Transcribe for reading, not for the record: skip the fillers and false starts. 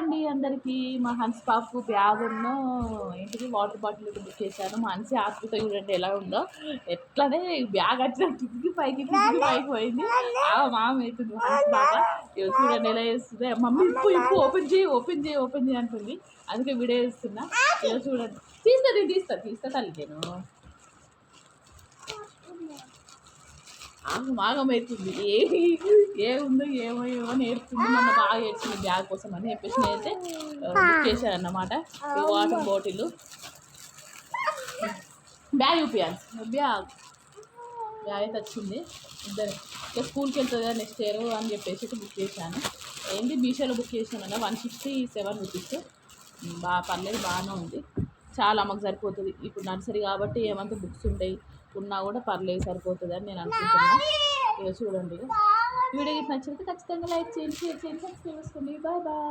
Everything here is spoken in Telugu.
అండి అందరికీ. మా హన్స్ పాపకు బ్యాగును ఏంటిది వాటర్ బాటిల్ బుక్ చేశాను. మా హన్సీ ఆతృత చూడండి ఎలా ఉందో. ఎట్లనే బ్యాగ్ వచ్చిన కిందికి పైకి పోయింది. మామ అవుతుంది హన్స్ పాప. చూడండి ఎలా చేస్తుంది. మమ్మీ ఇప్పు ఓపెన్ చేయి అంటుంది. అందుకే వీడియో చేస్తున్నా. చూడండి తీస్తా తల్లి నేను. ఆగమవుతుంది. ఏముందో ఏమో నేర్పుతుంది. మొన్న బాగా ఏడ్చింది బ్యాగ్ కోసం అని చెప్పేసి నేనైతే బుక్ చేశాను అన్నమాట. వాటర్ బాటిల్ బ్యాగ్ చూపించాలి. బ్యాగ్ అయితే వచ్చింది. ఇద్దరు ఇంకా స్కూల్కి వెళ్తుంది కదా నెక్స్ట్ ఇయర్ అని చెప్పేసి బుక్ చేశాను. ఏంటి మీషోలో బుక్ చేశాను కదా 167 రూపీస్. పర్లేదు బాగానే ఉంది. చాలా మాకు సరిపోతుంది. ఇప్పుడు నర్సరీ కాబట్టి ఏమంటే బుక్స్ ఉంటాయి ఉన్నా కూడా పర్లేదు సరిపోతుంది అని నేను అనుకుంటున్నాను. ఇక చూడండి. వీడియో నచ్చితే ఖచ్చితంగా లైక్ చేయండి, షేర్ చేయండి, సబ్స్క్రైబ్ చేసుకోండి. Bye bye.